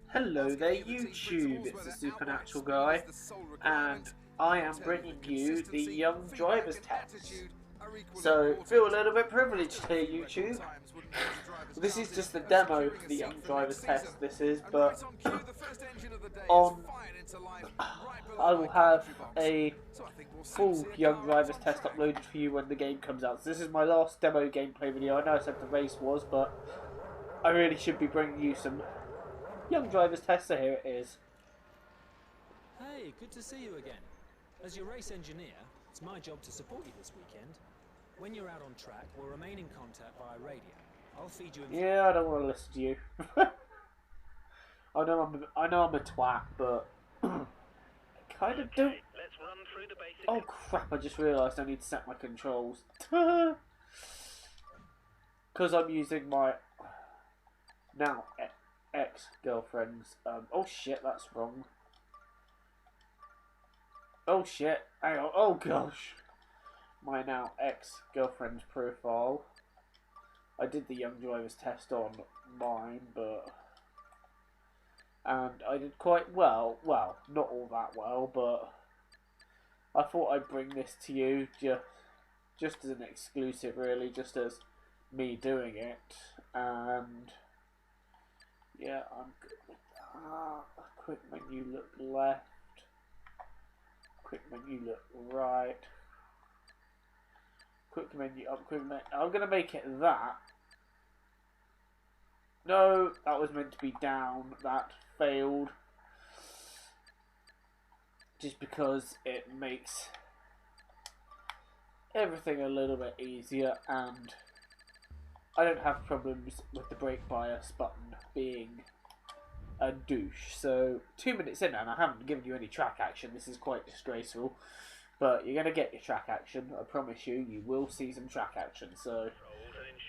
Hello there YouTube, it's the Supernatural Guy, and I am bringing you the Young Drivers Test. So, feel a little bit privileged here YouTube. This is just the demo for the Young Drivers Test, this is, but I will have a full Young Drivers Test uploaded for you when the game comes out. So this is my last demo gameplay video. I know I said the race was, but I really should be bringing you some Young Drivers Test, so here it is. Hey, good to see you again. As your race engineer, it's my job to support you this weekend. When you're out on track, we'll remain in contact via radio. I'll feed you. Yeah, I don't want to listen to you. I know I'm a twat, but I kind of do. Let's run through the basic. Oh crap! I just realised I need to set my controls because I'm using my now ex-girlfriend's. Oh shit, that's wrong. Oh shit! Hang on. Oh gosh, my now ex-girlfriend's profile. I did the Young Drivers Test on mine, and I did quite well. Well, not all that well, but I thought I'd bring this to you just as an exclusive, really, just as me doing it. And yeah, I'm good with that. Quick menu, look left. Quick menu, look right. Quick menu up, quick menu. I'm gonna make it that. No, that was meant to be down. That failed. Just because it makes everything a little bit easier, and I don't have problems with the brake bias button being a douche. So 2 minutes in and I haven't given you any track action. This is quite disgraceful. But you're going to get your track action. I promise you, you will see some track action. So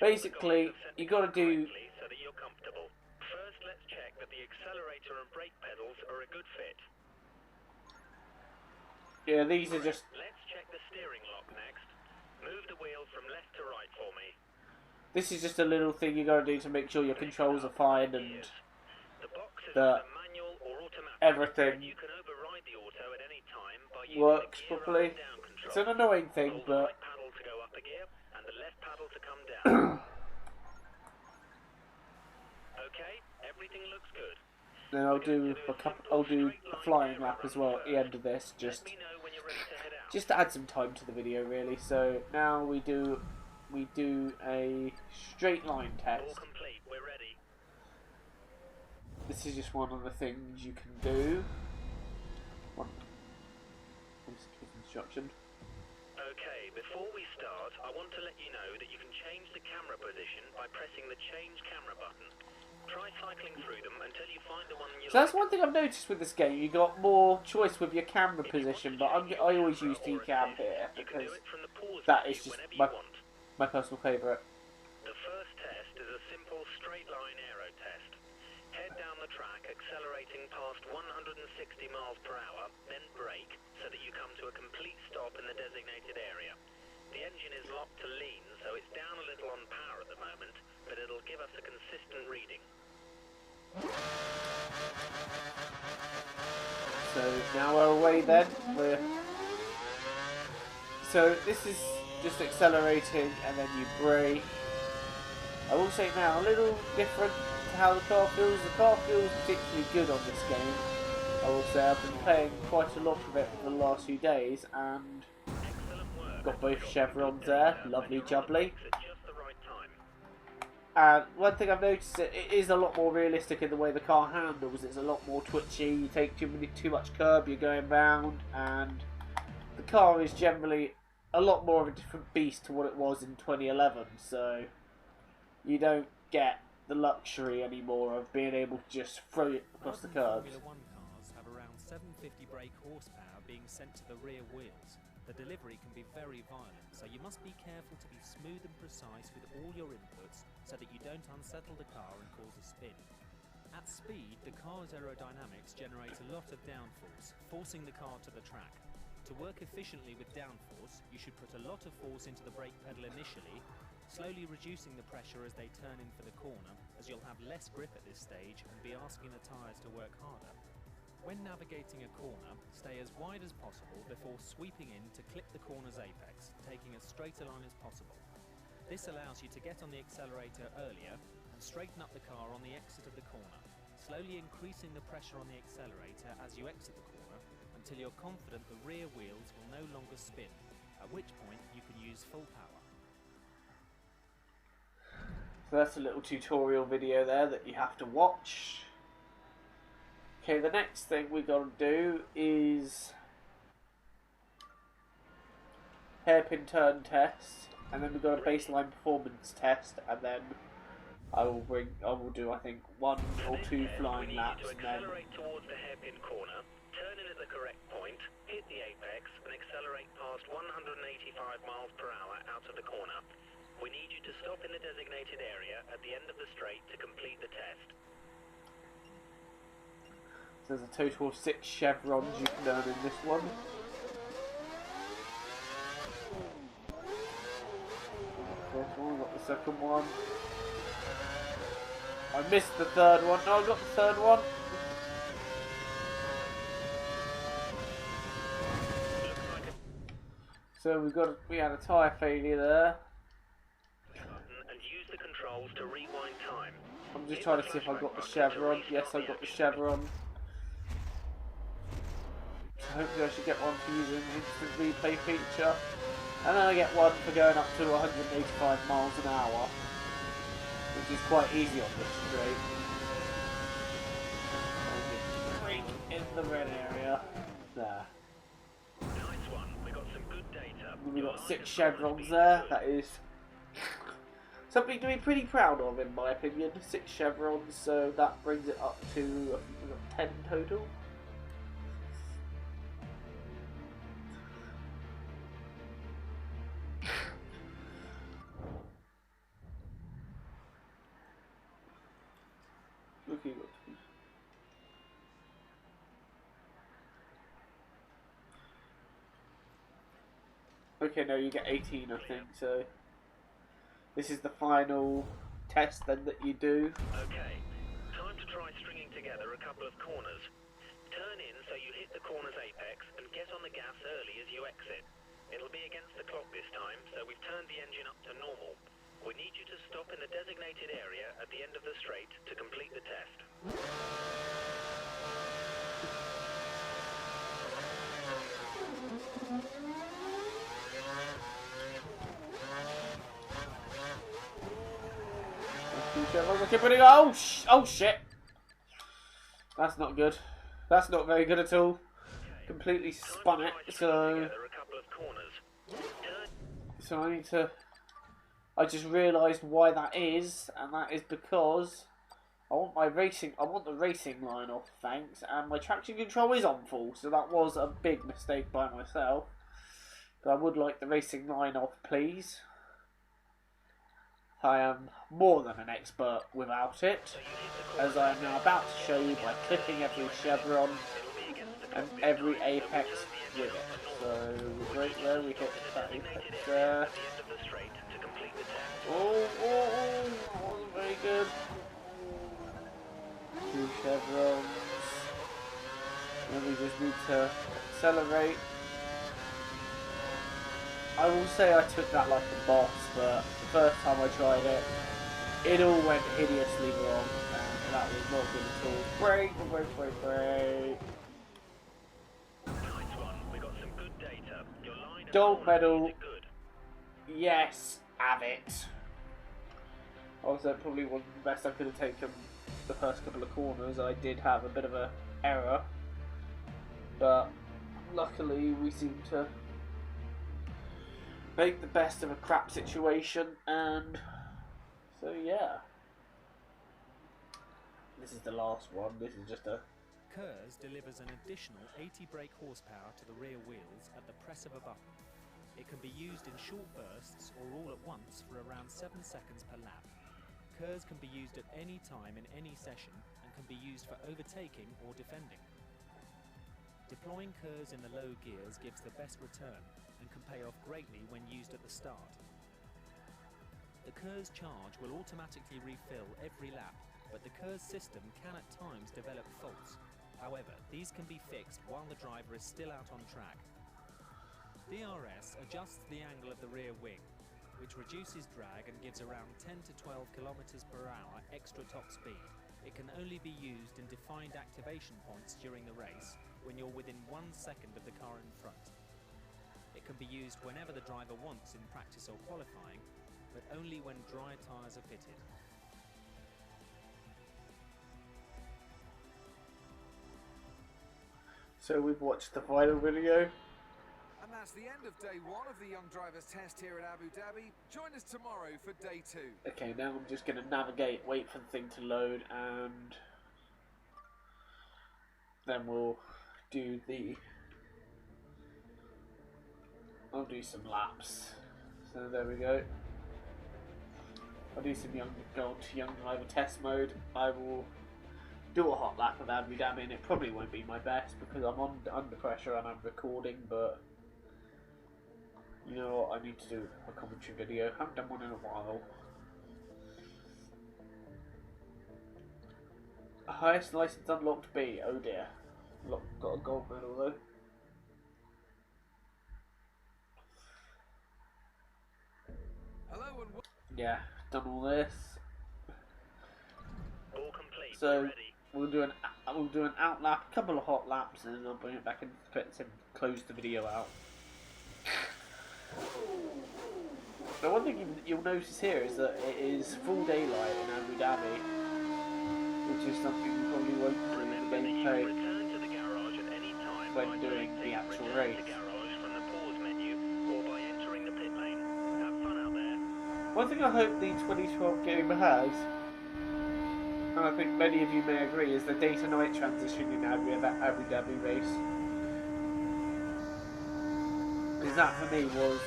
basically, you got to do. So that you're comfortable. First, let's check that the accelerator and brake pedals are a good fit. Yeah, these are just. Let's check the steering lock next. Move the wheel from left to right for me. This is just a little thing you got to do to make sure your controls are fine and the box is that manual or automatic. everything You can override the auto at any time by using works the gear properly. up and down control. It's an annoying thing, Hold but the right paddle to go up a gear and the left paddle to come down. Okay, everything looks good. then I'll do a flying lap as well at the end of this, just Let me know when you're ready to head out. to add some time to the video, really. So now we do a straight line All test. complete, we're ready. This is just one of the things you can do. One instruction. Okay, before we start, I want to let you know that you can change the camera position by pressing the change camera button. Try cycling through them until you find the one you So that's one thing I've noticed with this game. You got more choice with your camera position, but I always use T-Cam here You can do because it from the pause that menu is just whenever you want. my personal favourite. The first test is a simple straight line aero test. Head down the track, accelerating past 160 miles per hour, then brake so that you come to a complete stop in the designated area. The engine is locked to lean, so it's down a little on power at the moment, but it'll give us a consistent reading. So now we're away then. So this is just accelerating and then you brake. I will say now, a little different to how the car feels. The car feels particularly good on this game. I will say I've been playing quite a lot of it for the last few days and Excellent work. got both chevrons there, lovely jubbly. At just the right time. And one thing I've noticed, it is a lot more realistic in the way the car handles. It's a lot more twitchy. You take too much curb, you're going round, and the car is generally a lot more of a different beast to what it was in 2011. So you don't get the luxury anymore of being able to just throw it across the curbs. Formula One cars have around 750 brake horsepower being sent to the rear wheels. The delivery can be very violent, so you must be careful to be smooth and precise with all your inputs so that you don't unsettle the car and cause a spin. At speed, the car's aerodynamics generate a lot of downforce, forcing the car to the track. To work efficiently with downforce, you should put a lot of force into the brake pedal initially, slowly reducing the pressure as they turn in for the corner, as you'll have less grip at this stage and be asking the tyres to work harder. When navigating a corner, stay as wide as possible before sweeping in to clip the corner's apex, taking as straight a line as possible. This allows you to get on the accelerator earlier and straighten up the car on the exit of the corner, slowly increasing the pressure on the accelerator as you exit the corner until you're confident the rear wheels will no longer spin, at which point you can use full power. So that's a little tutorial video there that you have to watch. Okay, the next thing we got to do is hairpin turn test, and then we've got a baseline performance test, and then I will do I think 1 or 2 flying laps, and then accelerate towards the hairpin corner, turn in at the correct point, hit the apex, and accelerate past 185 miles per hour out of the corner. We need you to stop in the designated area at the end of the straight to complete the test. there's a total of 6 chevrons you can earn in this one. First one, got the second one. I missed the third one. No, I got the third one. So we had a tyre failure there. And use the controls to rewind time. I'm just trying to see if I got the chevron. Yes, I got the chevron. So hopefully I should get one for using the instant replay feature. And then I get one for going up to 185 miles an hour, which is quite easy on this straight. Brake in the red area. There. Nice one. We got some good data. We got 6 chevrons there. That is something to be pretty proud of, in my opinion. 6 chevrons, so that brings it up to, I think we got 10 total. Okay, no, you get 18, I think, so this is the final test then that you do. Okay, time to try stringing together a couple of corners. Turn in so you hit the corner's apex and get on the gas early as you exit. It'll be against the clock this time, so we've turned the engine up to normal. We need you to stop in the designated area at the end of the straight to complete the test. Oh shit! That's not good. That's not very good at all. Completely spun it. So I need to. I just realised why that is, and that is because I want the racing line off, thanks, and my traction control is on full, so that was a big mistake by myself. But I would like the racing line off, please. I am more than an expert without it, as I am now about to show you by clipping every chevron and every apex with it. So right there, we hit that apex there. Oh, that wasn't very good. 2 chevrons. Then we just need to accelerate. I will say I took that like a boss, but the first time I tried it, it all went hideously wrong, and that was not good at all. Brake. Nice one. We got some good data. Your line Gold medal. good. Yes, have it. Also, probably one of the best I could have taken the first couple of corners. I did have a bit of an error, but luckily we seem to make the best of a crap situation, and so yeah. This is the last one. This is just a... KERS delivers an additional 80 brake horsepower to the rear wheels at the press of a button. It can be used in short bursts or all at once for around 7 seconds per lap. KERS can be used at any time in any session and can be used for overtaking or defending. Deploying KERS in the low gears gives the best return and can pay off greatly when used at the start. The KERS charge will automatically refill every lap, but the KERS system can at times develop faults. However, these can be fixed while the driver is still out on track. DRS adjusts the angle of the rear wing, which reduces drag and gives around 10 to 12 kilometers per hour extra top speed. It can only be used in defined activation points during the race when you're within 1 second of the car in front. It can be used whenever the driver wants in practice or qualifying, but only when dry tyres are fitted. So we've watched the final video. And that's the end of day 1 of the Young Drivers Test here at Abu Dhabi. Join us tomorrow for day 2. Okay, now I'm just going to navigate, wait for the thing to load, and then we'll do I'll do some laps. So there we go. I'll do some Young Driver Test mode. I will do a hot lap of Abu Dhabi, and it probably won't be my best because I'm under pressure and I'm recording, but you know what, I need to do a commentary video. Haven't done one in a while. Highest license unlocked B. Oh dear. Got a gold medal though. Hello and Yeah, done all this. All complete. So Ready. we'll do an out lap, a couple of hot laps, and then I'll bring it back in and close the video out. The one thing you'll notice here is that it is full daylight in Abu Dhabi, which is something you probably won't do in the Remember that you can gameplay return to the garage at any time when by doing selecting the actual Return race. to garage from the pause menu or by entering the pit lane. Have fun out there. One thing I hope the 2012 game has, and I think many of you may agree, is the day to night transition in Abu Dhabi race. Because that for me was,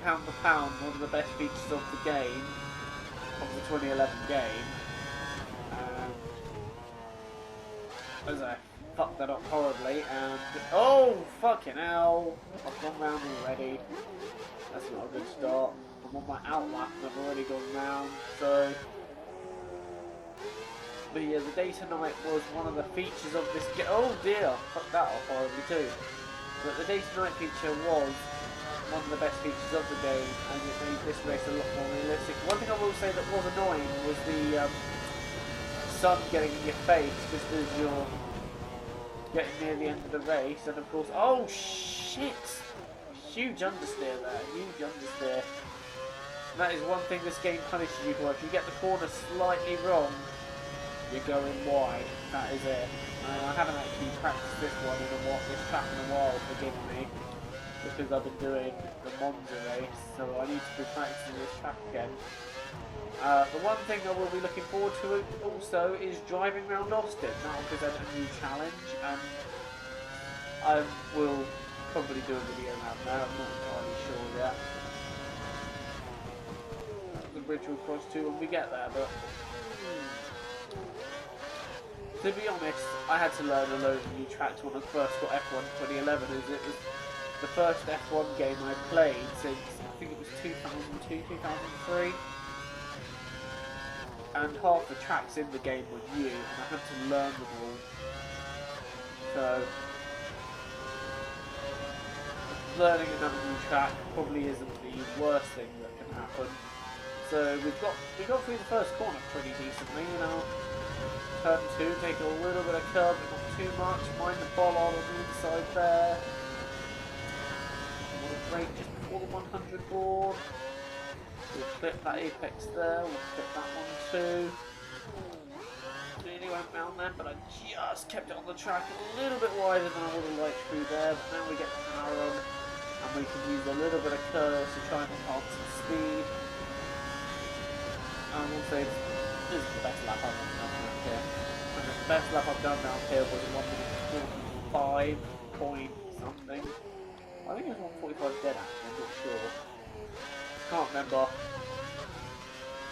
pound for pound, one of the best features of the game, of the 2011 game. As I fucked that up horribly, and oh fucking hell, I've gone round already. That's not a good start. I'm on my out lap and I've already gone round, so. But yeah, the day to night was one of the features of this game. Oh dear, fucked that up horribly too. But the day to night feature was one of the best features of the game, and it made this race a lot more realistic. One thing I will say that was annoying was the sun getting in your face just as you're getting near the end of the race, and of course, oh shit! Huge understeer there, huge understeer. That is one thing this game punishes you for. If you get the corner slightly wrong, you're going wide. That is it. And I haven't actually practiced this track in a while, forgive me, because I've been doing the Monza race, so I need to be practicing this track again. The one thing I will be looking forward to also is driving around Austin. That will present a new challenge, and I will probably do a video around there. I'm not entirely sure yet. The bridge will cross to when we get there, but to be honest, I had to learn a load of new tracks when I first got F1 2011, as it was the first F1 game I played since, I think it was 2002, 2003. And half the tracks in the game were new, and I had to learn them all. So, learning another new track probably isn't the worst thing that can happen. So we got through the first corner pretty decently, you know. Turn 2, take a little bit of curb, but not too much. Mind the bollard on the inside there. Want to brake just before the 100 board. We'll clip that apex there, we'll clip that one too. Nearly went round there, but I just kept it on the track a little bit wider than I would have liked through there. But now we get the power on, and we can use a little bit of curves to try and enhance some speed. And we'll say this is the best lap I've done around here. And the best lap I've done around here was 1:45 point something. I think it was 1:45 dead actually, I'm not sure. Can't remember.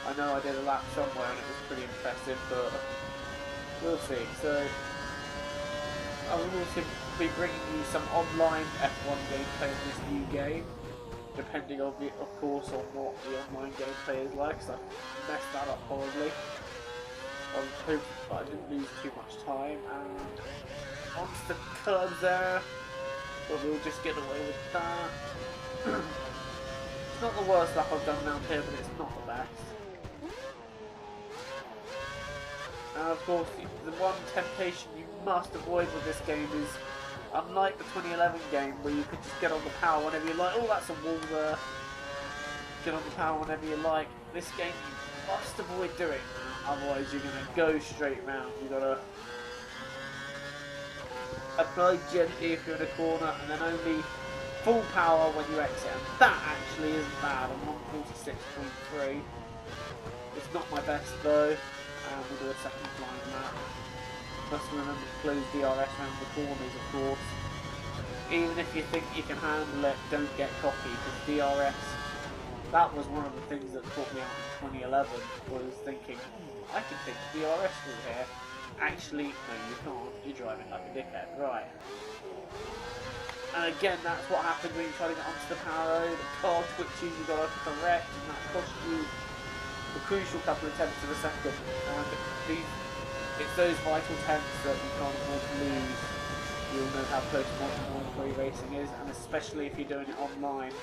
I know I did a lap somewhere and it was pretty impressive, but we'll see. So I will also be bringing you some online F1 gameplay in this new game, depending on of course on what the online gameplay is like, so I messed that up horribly. I hope I didn't lose too much time, and onto the curbs there, but we'll just get away with that. It's not the worst lap I've done around here, but it's not the best. And of course, the one temptation you must avoid with this game is, unlike the 2011 game where you could just get on the power whenever you like, oh that's a wall there, get on the power whenever you like, this game you must avoid doing that, otherwise you're going to go straight round. You've got to apply gently if you're in a corner, and then only full power when you exit, and that actually isn't bad. I'm on 46.3. It's not my best though, and we'll do a second flying lap. Must remember to close DRS around the corners, of course. Even if you think you can handle it, don't get cocky, because DRS, that was one of the things that caught me out in 2011, was thinking, I can take DRS through here. Actually, no you can't, you're driving like a dickhead, right. And again, that's what happens when you try to get onto the power road. The car twitches, you've got to correct, and that costs you a crucial couple of tenths of a second. And it's those vital tenths that you can't afford to lose. You'll know how close Modern Grand Prix racing is, and especially if you're doing it online.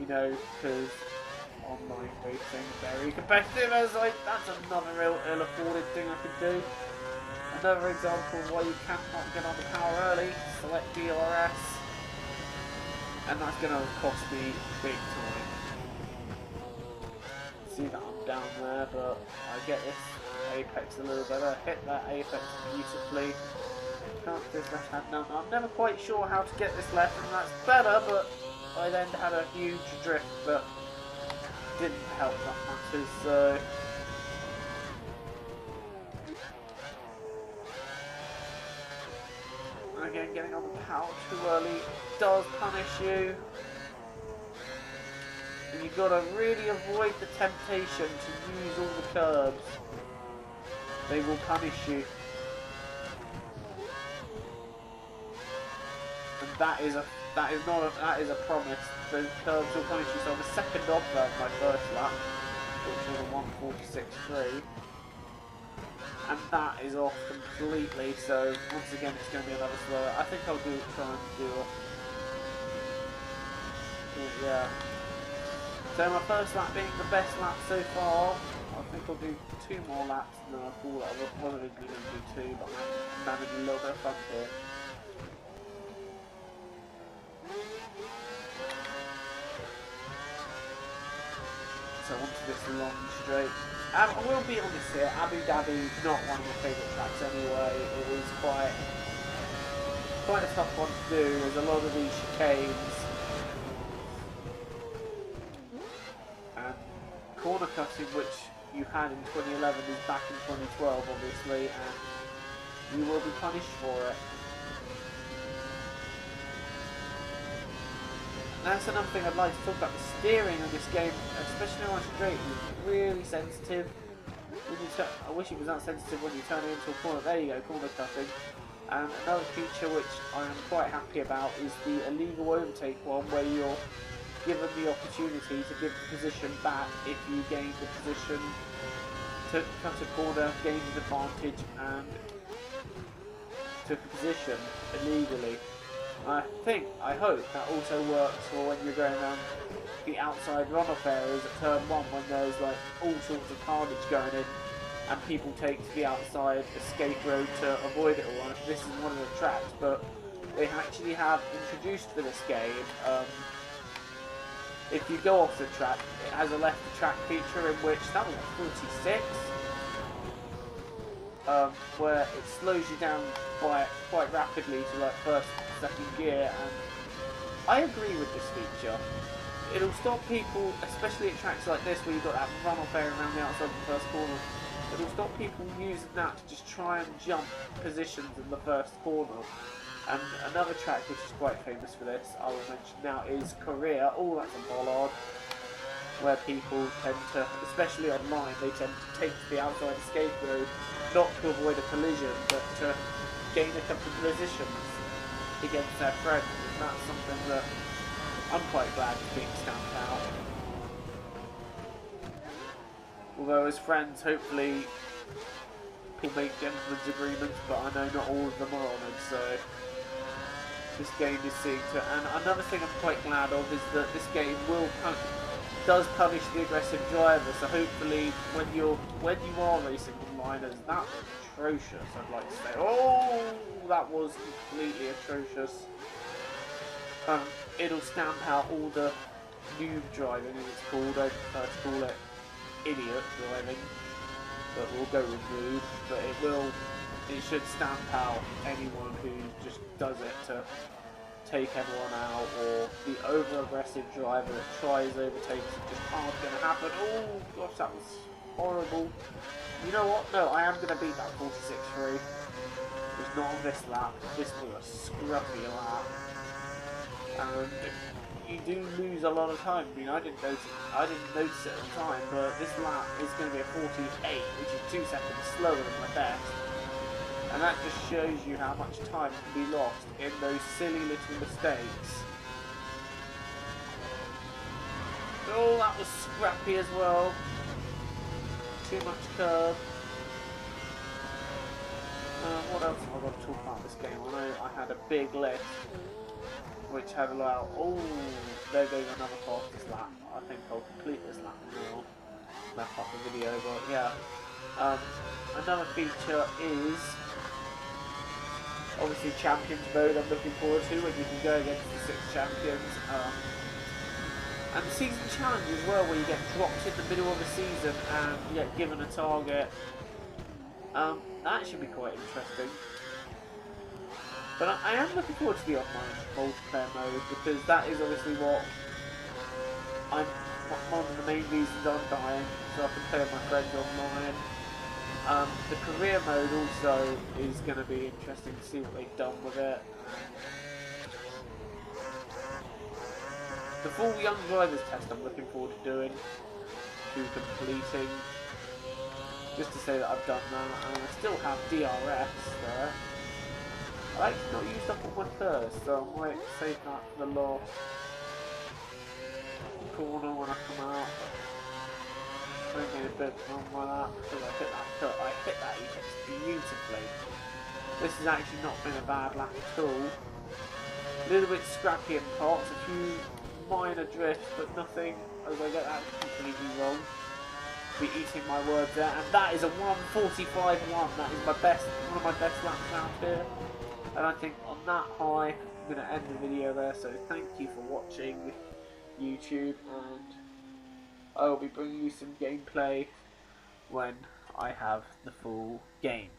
You know, because online racing is very competitive. That's another real ill-afforded thing I could do. Another example of why you cannot get on the power early, select DRS, and that's going to cost me big time. See that I'm down there, but I get this apex a little better, hit that apex beautifully, can't do this left hand down. I'm never quite sure how to get this left, and that's better, but I then had a huge drift that didn't help that matters, so... Again, getting on the power too early does punish you. And you've got to really avoid the temptation to use all the curbs. They will punish you. And that is a promise. The curbs will punish you. So I'm a second off there on my first lap, which was a 1:46.3. And that is off completely, so once again it's going to be another slower. I think I'll try and do yeah. So my first lap being the best lap so far, I think I'll do 2 more laps and then I'll call it. I wasn't really going to do 2, but I'm managing a little bit of fun here. So onto this long straight. I will be honest here, Abu Dhabi not one of my favourite tracks anyway. It was quite a tough one to do. There's a lot of these chicanes and corner cutting, which you had in 2011 is back in 2012 obviously, and you will be punished for it. That's another thing I'd like to talk about. The steering of this game, especially on straight, is really sensitive. When you I wish it was that sensitive when you turn it into a corner. There you go, corner cutting. And another feature which I am quite happy about is the illegal overtake one, where you're given the opportunity to give the position back if you gain the position to cut a corner, gain an advantage, and took a position illegally. I hope that also works for when you're going around the outside runoff areas at turn 1, when there's like all sorts of carnage going in and people take to the outside escape road to avoid it all. This is one of the tracks, but they actually have introduced for this game, if you go off the track, it has a left track feature in which, that was like 46, where it slows you down quite rapidly to like first, second gear, and I agree with this feature. It'll stop people, especially at tracks like this where you've got that runoff area around the outside of the first corner, it'll stop people using that to just try and jump positions in the first corner. And another track which is quite famous for this, I will mention now, is Korea. Oh, that's a bollard, where people tend to, especially online, they tend to take to the outside escape road, not to avoid a collision, but to gain a couple of positions against their friends, and that's something that I'm quite glad is being stamped out. Although as friends, hopefully people make gentlemen's agreements, but I know not all of them are honoured, so this game is seeing to it. And another thing I'm quite glad of is that this game does punish the aggressive driver, so hopefully when you are racing with minors, that was atrocious, I'd like to say. Oh, that was completely atrocious. It'll stamp out all the noob driving, as it's called. I prefer to call it idiot driving, but we'll go with noob. But it should stamp out anyone who just does it to take everyone out, or the over-aggressive driver that tries overtakes and just aren't going to happen. Oh gosh, that was horrible. You know what? No, I am going to beat that 46.3. It's not on this lap. This was a scruffy lap. And you do lose a lot of time. I mean, I didn't notice it at the time, but this lap is going to be a 48, which is 2 seconds slower than my best. And that just shows you how much time can be lost in those silly little mistakes. Oh, that was scrappy as well. Too much curb. What else have I got to talk about this game? I know I had a big list which had a lot. Oh, there goes another fastest lap. I think I'll complete this lap and then I'll wrap up the video. But yeah, another feature is obviously Champions Mode. I'm looking forward to when you can go against the 6 champions. And the season challenge as well, where you get dropped in the middle of the season and you get given a target. That should be quite interesting. But I am looking forward to the online multiplayer mode, because that is obviously one of the main reasons I'm dying, so I can play with my friends online. The career mode also is going to be interesting to see what they've done with it. The full Young Drivers test I'm looking forward to doing, to completing, just to say that I've done that, and I still have DRS there. I actually not used up all my first, so I might save that for the last corner when I come out. I don't get a bit wrong with that, because I hit that cut, I hit that apex beautifully. This has actually not been a bad lap at all. A little bit scrappy in parts, a few minor drifts, but nothing as I get that completely wrong. Be eating my words there, and that is a 1:45.1. That is my best, one of my best laps out here. And I think on that high, I'm going to end the video there. So thank you for watching YouTube, and I will be bringing you some gameplay when I have the full game.